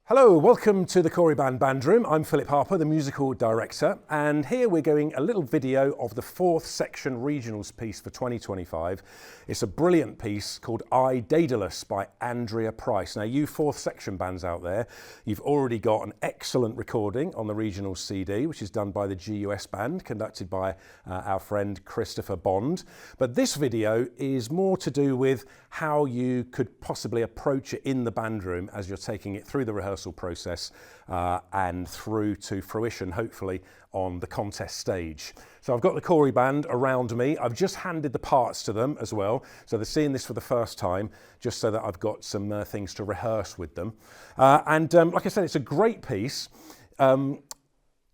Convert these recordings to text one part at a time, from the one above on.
Hello, welcome to the Cory Band Room. I'm Philip Harper, the musical director, and here we're doing a little video of the fourth section regionals piece for 2025. It's a brilliant piece called Daedalus by Andrea Price. Now, you fourth section bands out there, you've already got an excellent recording on the regional CD, which is done by the GUS band, conducted by our friend Christopher Bond. But this video is more to do with how you could possibly approach it in the band room as you're taking it through the rehearsal process and through to fruition, hopefully, on the contest stage. So I've got the Cory band around me. I've just handed the parts to them as well. So they're seeing this for the first time, just so that I've got some things to rehearse with them. Like I said, it's a great piece.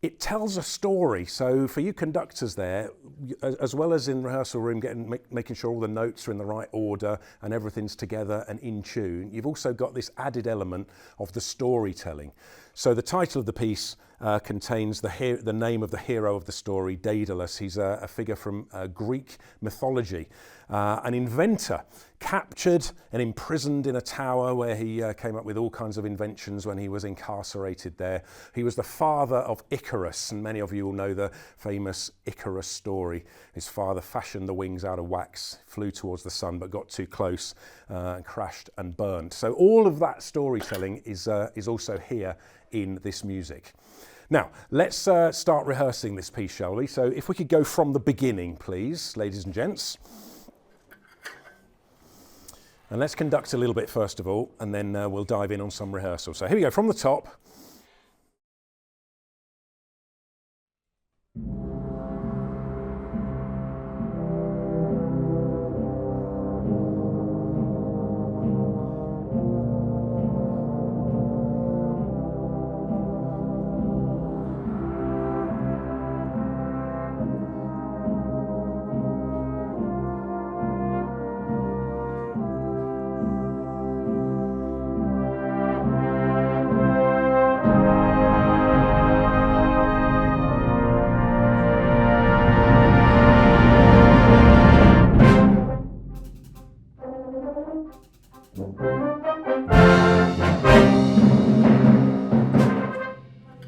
It tells a story, so for you conductors there, as well as in rehearsal room, making sure all the notes are in the right order and everything's together and in tune, you've also got this added element of the storytelling. So the title of the piece contains the name of the hero of the story, Daedalus. He's a figure from Greek mythology, an inventor, captured and imprisoned in a tower where he came up with all kinds of inventions when he was incarcerated there. He was the father of Icarus, and many of you will know the famous Icarus story. His father fashioned the wings out of wax, flew towards the sun but got too close and crashed and burned. So all of that storytelling is also here in this music. Now, let's start rehearsing this piece, shall we? So if we could go from the beginning, please, ladies and gents. And let's conduct a little bit first of all, and then we'll dive in on some rehearsal. So here we go, from the top.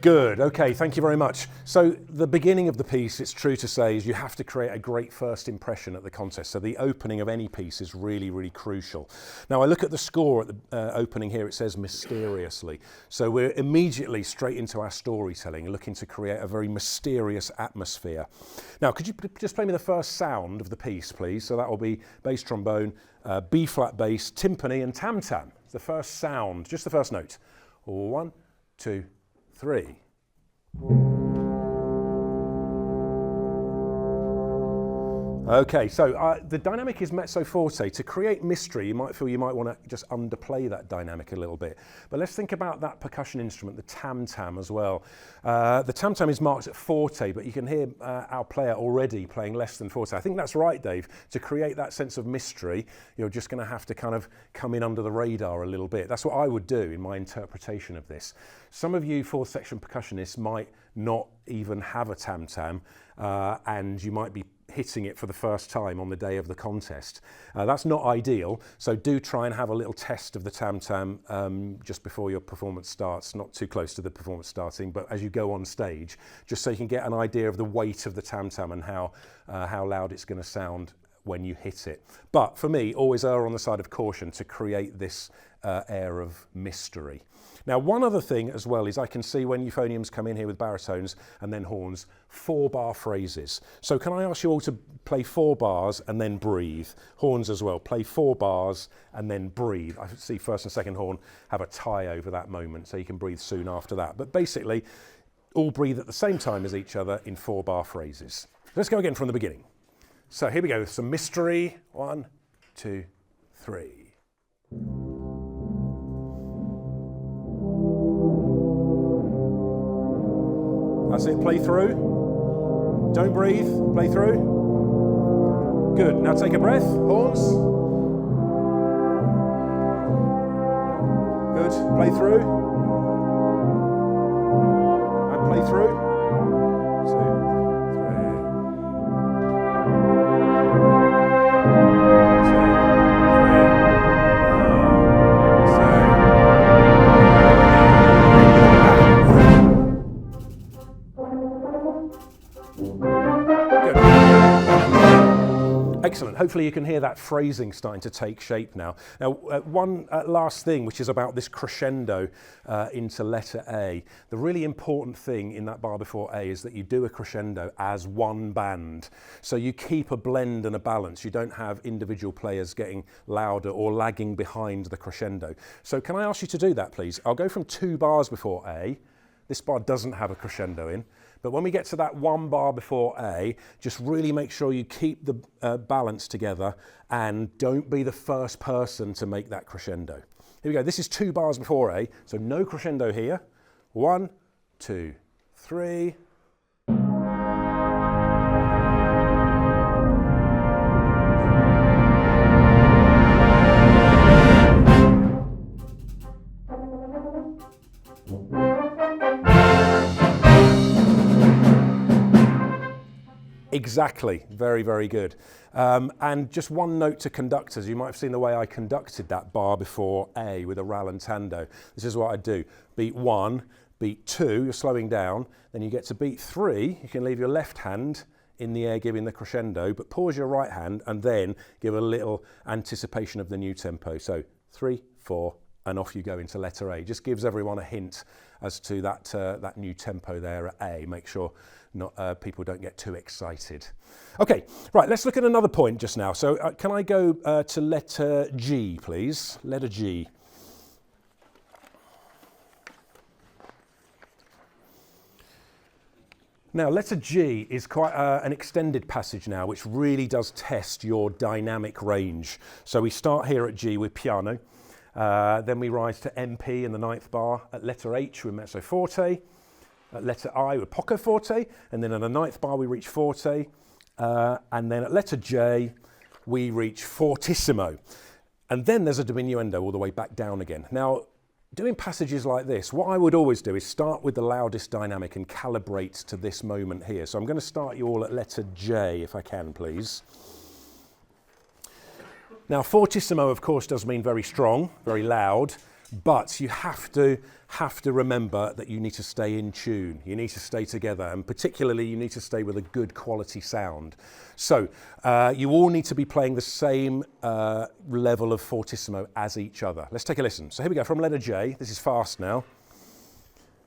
Good, okay, thank you very much. So the beginning of the piece, it's true to say, is you have to create a great first impression at the contest. So the opening of any piece is really, really crucial. Now I look at the score at the opening here, it says mysteriously. So we're immediately straight into our storytelling, looking to create a very mysterious atmosphere. Now, could you just play me the first sound of the piece, please? So that will be bass trombone, B-flat bass, timpani and tam-tam. The first sound, just the first note. 1, 2, 3. Okay, so the dynamic is mezzo forte. To create mystery, you might feel you might want to just underplay that dynamic a little bit. But let's think about that percussion instrument, the tam-tam as well. The tam-tam is marked at forte, but you can hear our player already playing less than forte. I think that's right, Dave. To create that sense of mystery, you're just going to have to kind of come in under the radar a little bit. That's what I would do in my interpretation of this. Some of you fourth section percussionists might not even have a tam-tam, and you might be hitting it for the first time on the day of the contest. That's not ideal, so do try and have a little test of the tam-tam just before your performance starts, not too close to the performance starting, but as you go on stage, just so you can get an idea of the weight of the tam-tam and how loud it's going to sound when you hit it. But for me, always err on the side of caution to create this air of mystery. Now, one other thing as well is I can see when euphoniums come in here with baritones and then horns, 4-bar phrases. So can I ask you all to play 4 bars and then breathe? Horns as well, play 4 bars and then breathe. I see first and second horn have a tie over that moment, so you can breathe soon after that. But basically, all breathe at the same time as each other in 4-bar phrases. Let's go again from the beginning. So here we go, some mystery. 1, 2, 3. That's it, play through. Don't breathe, play through. Good, now take a breath, horns. Good, play through. And play through. 2, 3. hopefully you can hear that phrasing starting to take shape now. Now, one last thing, which is about this crescendo into letter A. The really important thing in that bar before A is that you do a crescendo as one band. So you keep a blend and a balance. You don't have individual players getting louder or lagging behind the crescendo. So can I ask you to do that, please? I'll go from 2 bars before A. This bar doesn't have a crescendo in. But when we get to that 1 bar before A, just really make sure you keep the balance together and don't be the first person to make that crescendo. Here we go. This is 2 bars before A, so no crescendo here. 1, 2, 3. Exactly, very, very good. And just one note to conductors. You might have seen the way I conducted that bar before A with a rallentando. This is what I do. Beat 1, beat 2, you're slowing down. Then you get to beat 3, you can leave your left hand in the air giving the crescendo, but pause your right hand and then give a little anticipation of the new tempo. So 3, 4, and off you go into letter A. Just gives everyone a hint as to that new tempo there at A. Make sure people don't get too excited. Okay, right, let's look at another point just now. So can I go to letter G, please? Letter G. Now, letter G is quite an extended passage now, which really does test your dynamic range. So we start here at G with piano. Then we rise to MP in the 9th bar, at letter H with mezzo forte, at letter I with poco forte, and then at the 9th bar we reach forte, and then at letter J we reach fortissimo. And then there's a diminuendo all the way back down again. Now, doing passages like this, what I would always do is start with the loudest dynamic and calibrate to this moment here. So I'm going to start you all at letter J, if I can, please. Now, fortissimo, of course, does mean very strong, very loud, but you have to remember that you need to stay in tune. You need to stay together, and particularly you need to stay with a good quality sound. So you all need to be playing the same level of fortissimo as each other. Let's take a listen. So here we go, from letter J. This is fast now.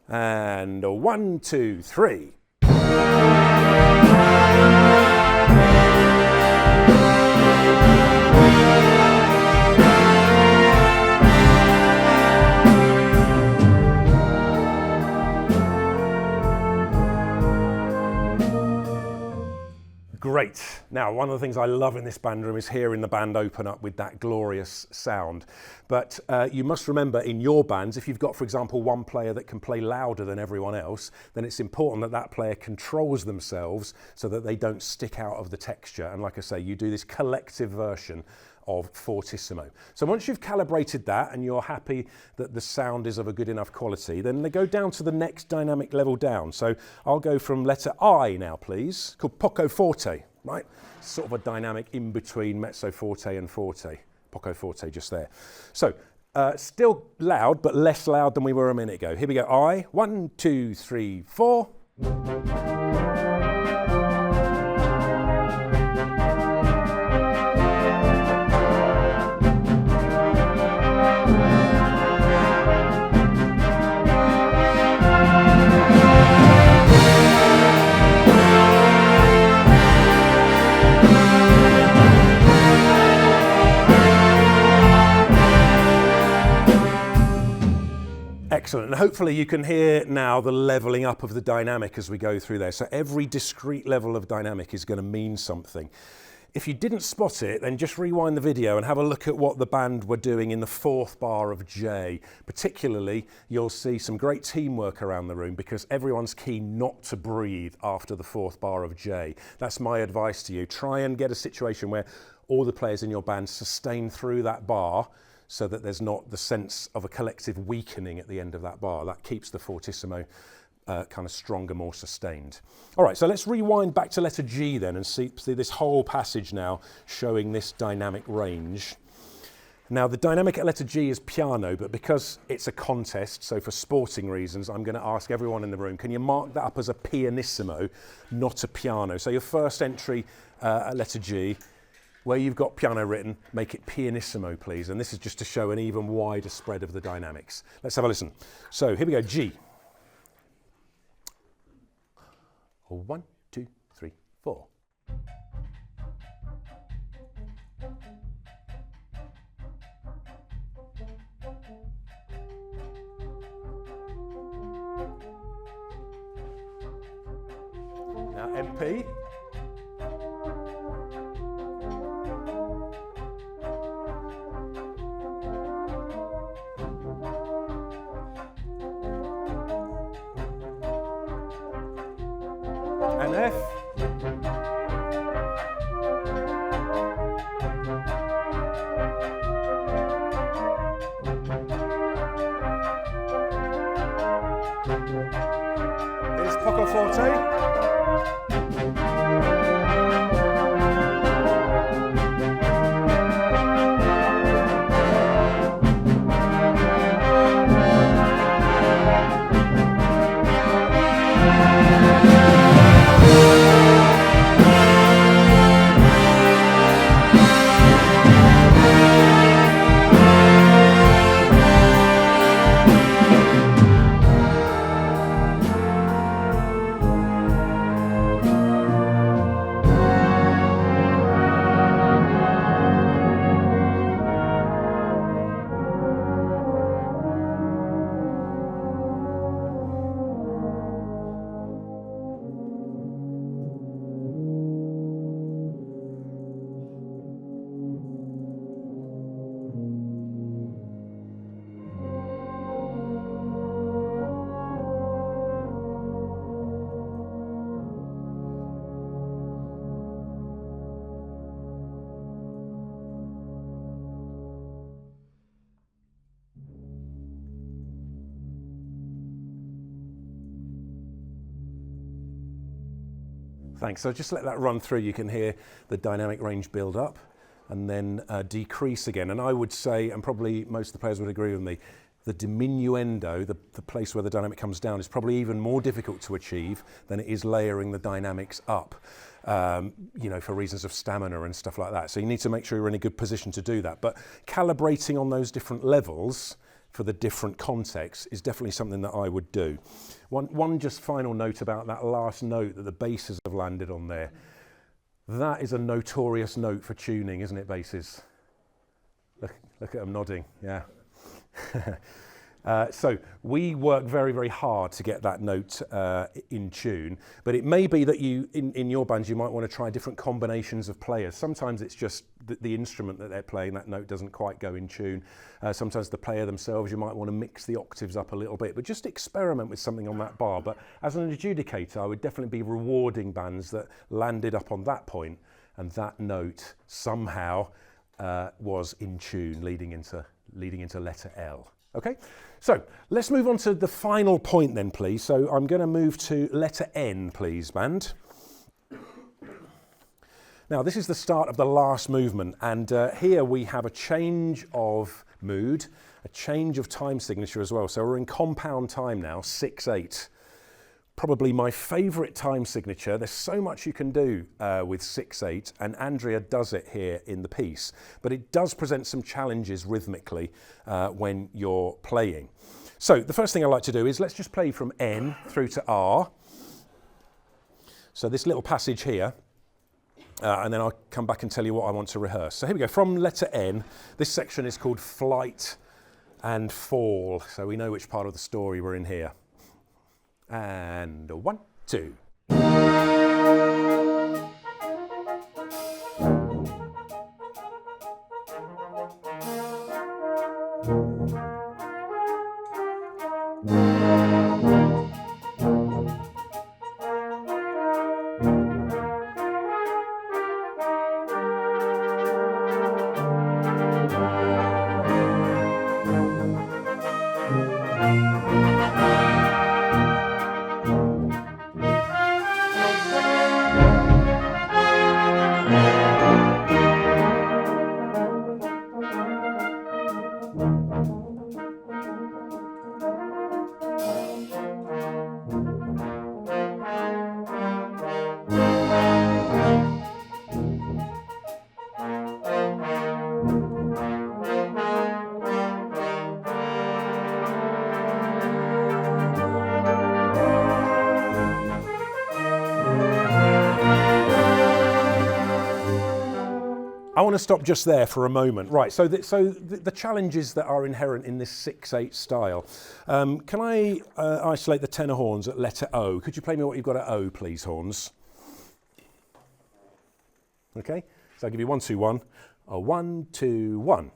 And 1, 2, 3. Great. Now, one of the things I love in this band room is hearing the band open up with that glorious sound. But you must remember in your bands, if you've got, for example, one player that can play louder than everyone else, then it's important that that player controls themselves so that they don't stick out of the texture. And like I say, you do this collective version of fortissimo. So once you've calibrated that and you're happy that the sound is of a good enough quality, then they go down to the next dynamic level down. So I'll go from letter I now, please, called poco forte, right? Sort of a dynamic in between mezzo forte and forte. Poco forte just there. So still loud, but less loud than we were a minute ago. Here we go. I, 1, 2, 3, 4. Excellent, and hopefully you can hear now the levelling up of the dynamic as we go through there. So every discrete level of dynamic is going to mean something. If you didn't spot it, then just rewind the video and have a look at what the band were doing in the 4th bar of J. Particularly, you'll see some great teamwork around the room because everyone's keen not to breathe after the 4th bar of J. That's my advice to you. Try and get a situation where all the players in your band sustain through that bar so that there's not the sense of a collective weakening at the end of that bar. That keeps the fortissimo kind of stronger, more sustained. All right, so let's rewind back to letter G then and see this whole passage now showing this dynamic range. Now, the dynamic at letter G is piano, but because it's a contest, so for sporting reasons, I'm going to ask everyone in the room, can you mark that up as a pianissimo, not a piano? So your first entry at letter G, where you've got piano written, make it pianissimo, please. And this is just to show an even wider spread of the dynamics. Let's have a listen. So here we go, G. 1, 2, 3, 4. Now MP. And F. Here's Poco Thanks. So just let that run through. You can hear the dynamic range build up and then decrease again. And I would say, and probably most of the players would agree with me, the diminuendo, the place where the dynamic comes down, is probably even more difficult to achieve than it is layering the dynamics up, you know, for reasons of stamina and stuff like that. So you need to make sure you're in a good position to do that. But calibrating on those different levels for the different contexts is definitely something that I would do. One just final note about that last note that the basses have landed on there. That is a notorious note for tuning, isn't it, basses? Look at them nodding, yeah. So we work very, very hard to get that note in tune, but it may be that you, in your band, you might want to try different combinations of players. Sometimes it's just the instrument that they're playing, that note doesn't quite go in tune. Sometimes the player themselves, you might want to mix the octaves up a little bit, but just experiment with something on that bar. But as an adjudicator, I would definitely be rewarding bands that landed up on that point and that note somehow was in tune, leading into letter L. Okay, so let's move on to the final point then, please. So I'm going to move to letter N, please, band. Now, this is the start of the last movement, and here we have a change of mood, a change of time signature as well. So we're in compound time now, 6/8. Probably my favourite time signature. There's so much you can do with 6/8, and Andrea does it here in the piece, but it does present some challenges rhythmically when you're playing. So the first thing I like to do is let's just play from N through to R. So this little passage here, and then I'll come back and tell you what I want to rehearse. So here we go, from letter N. This section is called Flight and Fall, so we know which part of the story we're in here. And 1, 2. want to stop just there for a moment. Right, so the challenges that are inherent in this 6/8 style. Can I isolate the tenor horns at letter O? Could you play me what you've got at O, please, horns? Okay, so I'll give you 1, 2, 1. 1, 2, 1.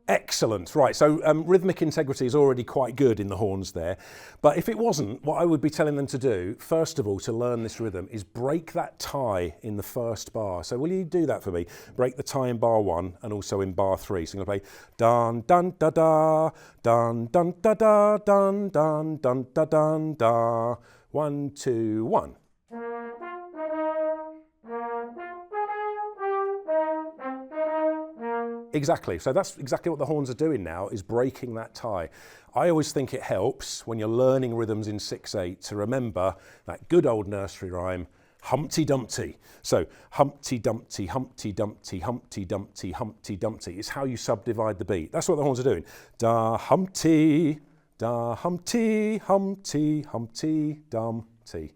Excellent. Right, so rhythmic integrity is already quite good in the horns there. But if it wasn't, what I would be telling them to do, first of all, to learn this rhythm, is break that tie in the first bar. So will you do that for me? Break the tie in bar 1 and also in bar 3. So I'm going to play dun dun da da, dun dun da da, dun dun dun da dun da. 1, 2, 1. Exactly, so that's exactly what the horns are doing now, is breaking that tie. I always think it helps when you're learning rhythms in 6/8 to remember that good old nursery rhyme, Humpty Dumpty. So Humpty Dumpty, Humpty Dumpty, Humpty Dumpty, Humpty Dumpty. It's how you subdivide the beat. That's what the horns are doing. Da Humpty, Humpty, Humpty Dumpty.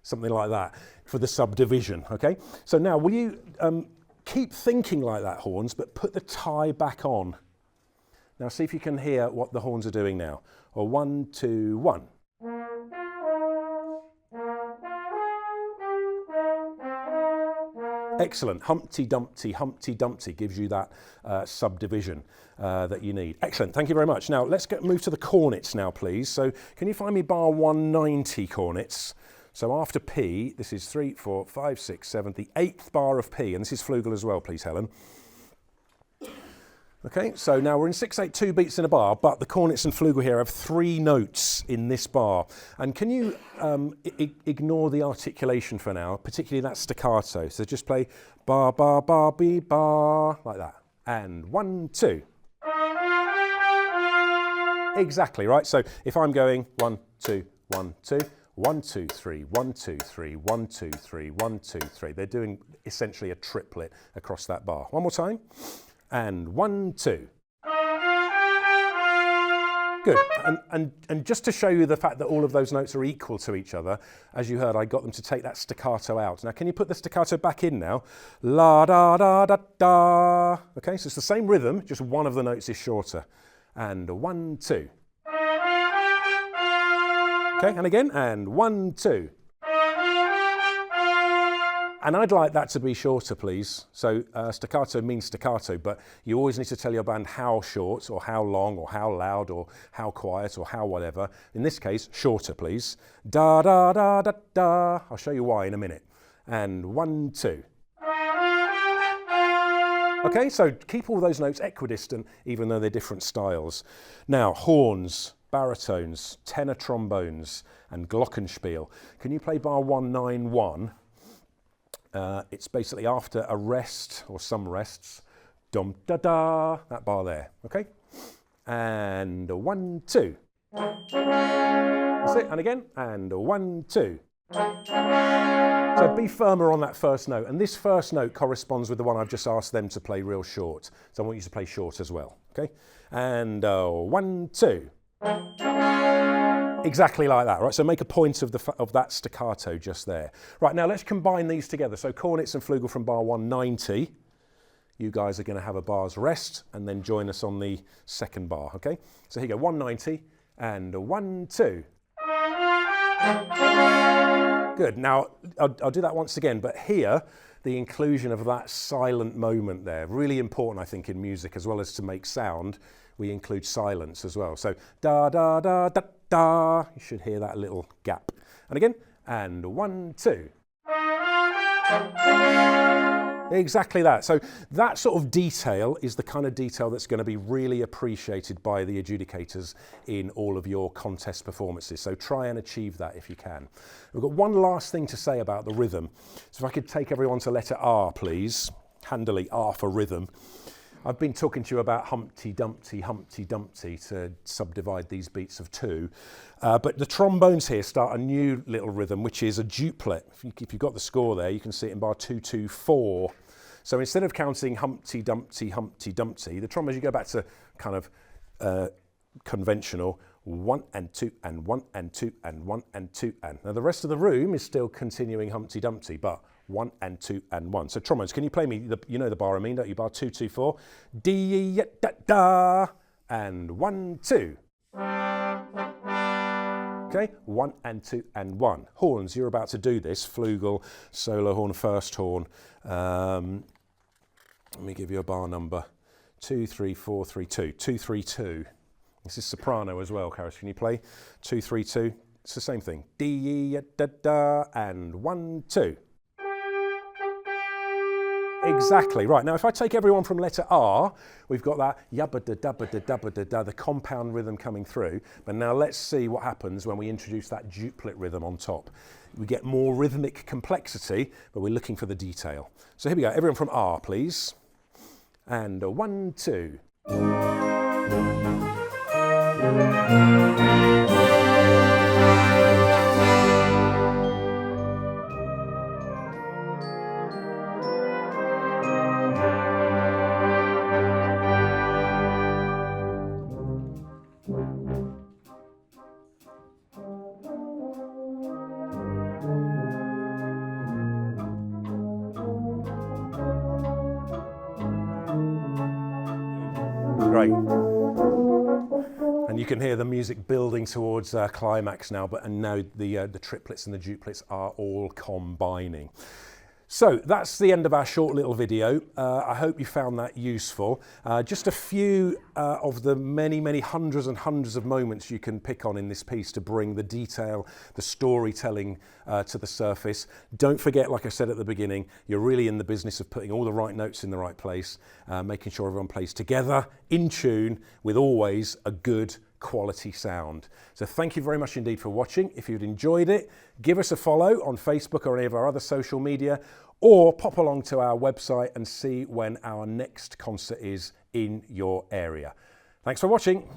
Something like that for the subdivision, okay? So now, will you keep thinking like that, horns, but put the tie back on. Now see if you can hear what the horns are doing now. 1, 2, 1. Excellent. Humpty Dumpty gives you that subdivision that you need. Excellent. Thank you very much. Now let's move to the cornets now, please. So can you find me bar 190 cornets? So after P, this is 3, 4, 5, 6, 7, the 8th bar of P, and this is Flugel as well, please, Helen. Okay, so now we're in 6/8, 2 beats in a bar, but the cornets and Flugel here have 3 notes in this bar. And can you ignore the articulation for now, particularly that staccato? So just play bar, bar, bar, be, bar, like that. And 1, 2. Exactly, right? So if I'm going 1, 2, 1, 2, 1, 2, 3, 1, 2, 3, 1, 2, 3, 1, 2, 3. They're doing essentially a triplet across that bar. One more time. And 1, 2. Good. And just to show you the fact that all of those notes are equal to each other, as you heard, I got them to take that staccato out. Now, can you put the staccato back in now? La da da da da. Okay, so it's the same rhythm, just one of the notes is shorter. And 1, 2. Okay, and again, and 1, 2. And I'd like that to be shorter, please. So staccato means staccato, but you always need to tell your band how short, or how long, or how loud, or how quiet, or how whatever. In this case, shorter, please. Da da da da da. I'll show you why in a minute. And 1, 2. Okay, so keep all those notes equidistant, even though they're different styles. Now, horns, baritones, tenor trombones, and glockenspiel. Can you play bar 191? It's basically after a rest, or some rests. Dum da da, that bar there, okay? And 1, 2. That's it, and again, and 1, 2. So be firmer on that first note, and this first note corresponds with the one I've just asked them to play real short. So I want you to play short as well, okay? And 1, 2. Exactly like that, right? So make a point of that staccato just there. Right, now let's combine these together. So cornets and Flugel from bar 190. You guys are going to have a bar's rest and then join us on the second bar, okay? So here you go, 190 and 1, 2. Good, now I'll do that once again, but here, the inclusion of that silent moment there, really important, I think, in music, as well as to make sound, we include silence as well. So da da da da da, you should hear that little gap. And again, and 1, 2. Exactly that. So that sort of detail is the kind of detail that's going to be really appreciated by the adjudicators in all of your contest performances. So try and achieve that if you can. We've got one last thing to say about the rhythm. So if I could take everyone to letter R, please. Handily, R for rhythm. I've been talking to you about Humpty Dumpty to subdivide these beats of 2. But the trombones here start a new little rhythm, which is a duplet. If you've got the score there, you can see it in bar 2, 2, 4. So instead of counting Humpty Dumpty, the trombones, you go back to kind of conventional 1 and 2 and 1 and 2 and 1 and 2 and. Now the rest of the room is still continuing Humpty Dumpty, but 1 and 2 and 1. So trombones, can you play me, you know the bar I mean, don't you? Bar 2, 2, 4. D, da, da, and 1, 2. Okay, 1 and 2 and 1. Horns, you're about to do this. Flugel, solo horn, first horn. Let me give you a bar number. 2, 3, 4, 3, 2. 2, 3, 2. This is soprano as well, Karis. Can you play? 2, 3, 2. It's the same thing. D, da, da, and 1, 2. Exactly, right. Now if I take everyone from letter R, we've got that yabba da dabba da dabba da da, the compound rhythm coming through. But now let's see what happens when we introduce that duplet rhythm on top. We get more rhythmic complexity, but we're looking for the detail. So here we go, everyone from R, please. And 1, 2. Great. And you can hear the music building towards climax now, and now the triplets and the duplets are all combining. So that's the end of our short little video. I hope you found that useful. Just a few of the many, many hundreds and hundreds of moments you can pick on in this piece to bring the detail, the storytelling to the surface. Don't forget, like I said at the beginning, you're really in the business of putting all the right notes in the right place, making sure everyone plays together, in tune, with always a good quality sound. So thank you very much indeed for watching. If you've enjoyed it, give us a follow on Facebook or any of our other social media, or pop along to our website and see when our next concert is in your area. Thanks for watching.